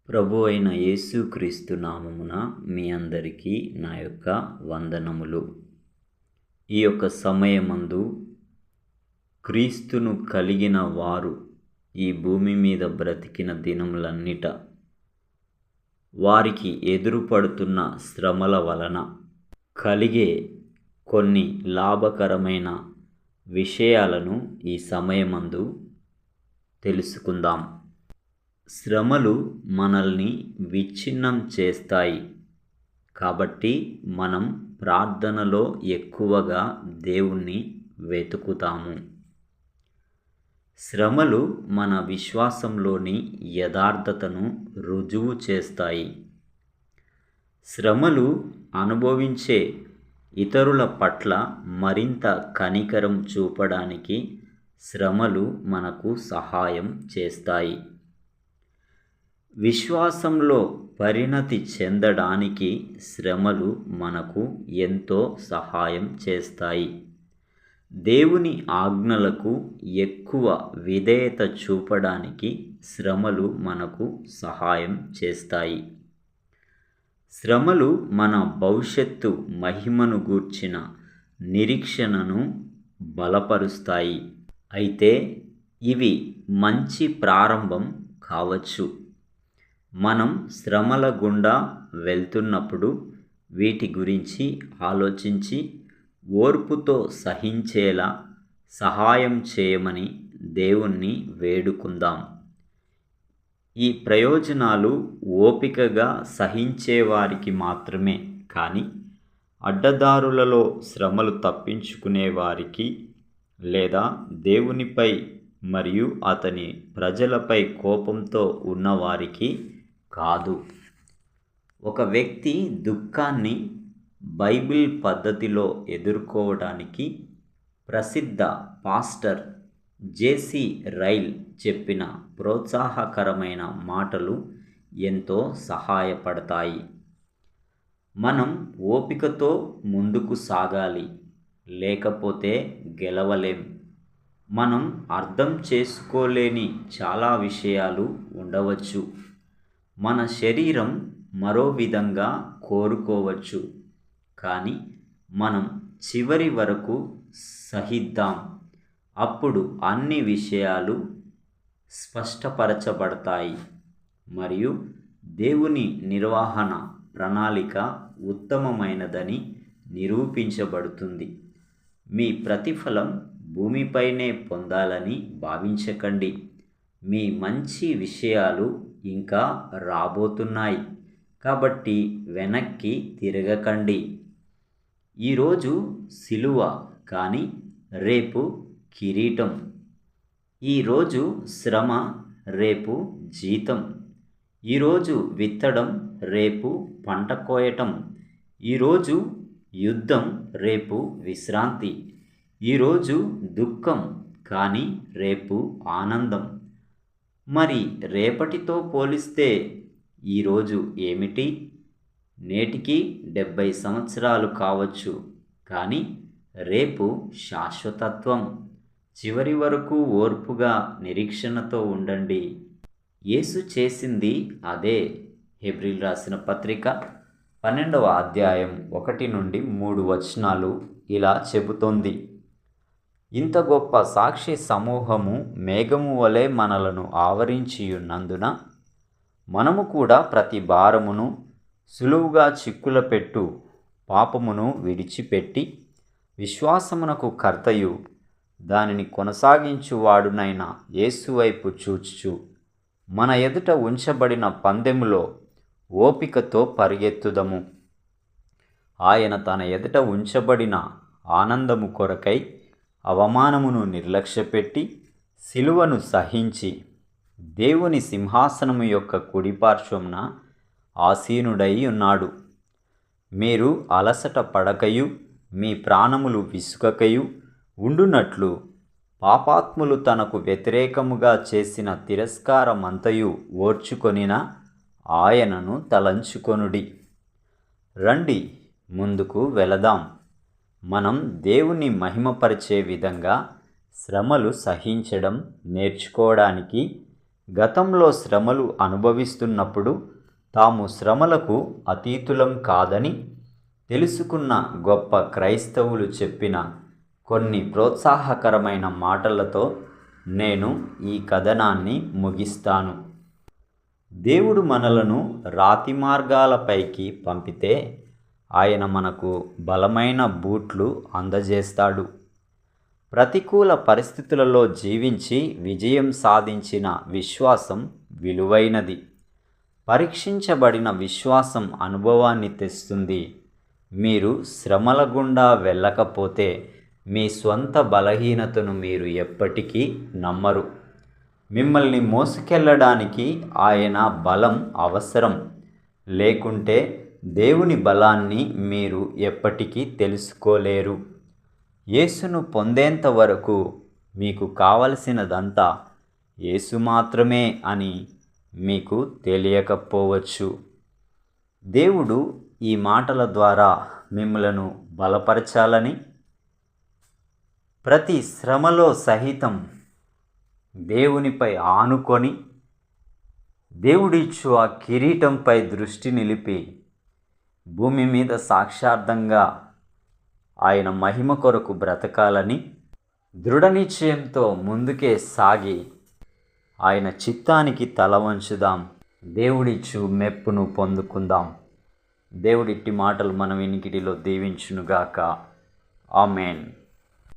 ప్రభు అయిన యేసుక్రీస్తు నామమున మీ అందరికీ నా యొక్క వందనములు. ఈ యొక్క సమయమందు క్రీస్తును కలిగిన వారు ఈ భూమి మీద బ్రతికిన దినములన్నిట వారికి ఎదురుపడుతున్న శ్రమల వలన కలిగే కొన్ని లాభకరమైన విషయాలను ఈ సమయమందు తెలుసుకుందాం. శ్రమలు మనల్ని విచ్ఛిన్నం చేస్తాయి కాబట్టి మనం ప్రార్థనలో ఎక్కువగా దేవుణ్ణి వెతుకుతాము. శ్రమలు మన విశ్వాసంలోని యథార్థతను రుజువు చేస్తాయి. శ్రమలు అనుభవించే ఇతరుల పట్ల మరింత కనికరం చూపడానికి శ్రమలు మనకు సహాయం చేస్తాయి. విశ్వాసంలో పరిణతి చెందడానికి శ్రమలు మనకు ఎంతో సహాయం చేస్తాయి. దేవుని ఆజ్ఞలకు ఎక్కువ విధేయత చూపడానికి శ్రమలు మనకు సహాయం చేస్తాయి. శ్రమలు మన భవిష్యత్తు మహిమను గూర్చిన నిరీక్షణను బలపరుస్తాయి. అయితే ఇవి మంచి ప్రారంభం కావచ్చు. మనం శ్రమల గుండా వెళ్తున్నప్పుడు వీటి గురించి ఆలోచించి ఓర్పుతో సహించేలా సహాయం చేయమని దేవుణ్ణి వేడుకుందాం. ఈ ప్రయోజనాలు ఓపికగా సహించేవారికి మాత్రమే కానీ అడ్డదారులలో శ్రమలు తప్పించుకునే వారికి లేదా దేవునిపై మరియు అతని ప్రజలపై కోపంతో ఉన్నవారికి కాదు. ఒక వ్యక్తి దుఃఖాన్ని బైబిల్ పద్ధతిలో ఎదుర్కోవడానికి ప్రసిద్ధ పాస్టర్ జేసీ రైల్ చెప్పిన ప్రోత్సాహకరమైన మాటలు ఎంతో సహాయపడతాయి. మనం ఓపికతో ముందుకు సాగాలి, లేకపోతే గెలవలేం. మనం అర్థం చేసుకోలేని చాలా విషయాలు ఉండవచ్చు. మన శరీరం మరో విధంగా కోరుకోవచ్చు. కానీ మనం చివరి వరకు సహిద్దాం. అప్పుడు అన్ని విషయాలు స్పష్టపరచబడతాయి మరియు దేవుని నిర్వహణ ప్రణాళిక ఉత్తమమైనదని నిరూపించబడుతుంది. మీ ప్రతిఫలం భూమిపైనే పొందాలని భావించకండి. మీ మంచి విషయాలు ఇంకా రాబోతున్నాయి కాబట్టి వెనక్కి తిరగకండి. ఈరోజు సిలువ కానీ రేపు కిరీటం. ఈరోజు శ్రమ రేపు జీతం. ఈరోజు విత్తడం రేపు పంట కోయటం. ఈరోజు యుద్ధం రేపు విశ్రాంతి. ఈరోజు దుఃఖం కానీ రేపు ఆనందం. మరి రేపటితో పోలిస్తే ఈరోజు ఏమిటి? నేటికి 70 సంవత్సరాలు కావచ్చు కానీ రేపు శాశ్వతత్వం. చివరి వరకు ఓర్పుగా నిరీక్షణతో ఉండండి. యేసు చేసింది అదే. హెబ్రీయులకు రాసిన పత్రిక 12వ అధ్యాయం 1 నుండి 3 వచనాలు ఇలా చెబుతోంది. ఇంత గొప్ప సాక్షి సమూహము మేఘము వలె మనలను ఆవరించియున్నందున మనము కూడా ప్రతి భారమును సులువుగా చిక్కులపెట్టు పాపమును విడిచిపెట్టి విశ్వాసమునకు కర్తయు దానిని కొనసాగించువాడునైన యేసు వైపు చూచుచు మన ఎదుట ఉంచబడిన పందెములో ఓపికతో పరిగెత్తుదము. ఆయన తన ఎదుట ఉంచబడిన ఆనందము కొరకై అవమానమును నిర్లక్ష్యపెట్టి సిలువను సహించి దేవుని సింహాసనము యొక్క కుడిపార్శ్వమున ఆసీనుడై ఉన్నాడు. మీరు అలసట పడకయు మీ ప్రాణములు విసుకకయు ఉండునట్లు పాపాత్ములు తనకు వ్యతిరేకముగా చేసిన తిరస్కారమంతయు ఓర్చుకొనిన ఆయనను తలంచుకొనుడి. రండి, ముందుకు వెళదాం. మనం దేవుని మహిమపరిచే విధంగా శ్రమలు సహించడం నేర్చుకోవడానికి గతంలో శ్రమలు అనుభవిస్తున్నప్పుడు తాము శ్రమలకు అతీతులం కాదని తెలుసుకున్న గొప్ప క్రైస్తవులు చెప్పిన కొన్ని ప్రోత్సాహకరమైన మాటలతో నేను ఈ కథనాన్ని ముగిస్తాను. దేవుడు మనలను రాతి మార్గాలపైకి పంపితే ఆయన మనకు బలమైన బూట్లు అందజేస్తాడు. ప్రతికూల పరిస్థితులలో జీవించి విజయం సాధించిన విశ్వాసం విలువైనది. పరీక్షించబడిన విశ్వాసం అనుభవాన్ని తెస్తుంది. మీరు శ్రమల గుండా వెళ్ళకపోతే మీ స్వంత బలహీనతను మీరు ఎప్పటికీ నమ్మరు. మిమ్మల్ని మోసుకెళ్ళడానికి ఆయన బలం అవసరం. లేకుంటే దేవుని బలాన్ని మీరు ఎప్పటికీ తెలుసుకోలేరు. యేసును పొందేంత వరకు మీకు కావలసినదంతా యేసు మాత్రమే అని మీకు తెలియకపోవచ్చు. దేవుడు ఈ మాటల ద్వారా మిమ్మలను బలపరచాలని, ప్రతి శ్రమలో సహితం దేవునిపై ఆనుకొని దేవుడిచ్చు ఆ కిరీటంపై దృష్టి నిలిపి భూమి మీద సాక్షార్థంగా ఆయన మహిమ కొరకు బ్రతకాలని దృఢ నిశ్చయంతో ముందుకే సాగి ఆయన చిత్తానికి తల వంచుదాం. దేవుడిచ్చు మెప్పును పొందుకుందాం. దేవుడిట్టి మాటలు మన వినికిడిలో దీవించునుగాక. ఆమేన్.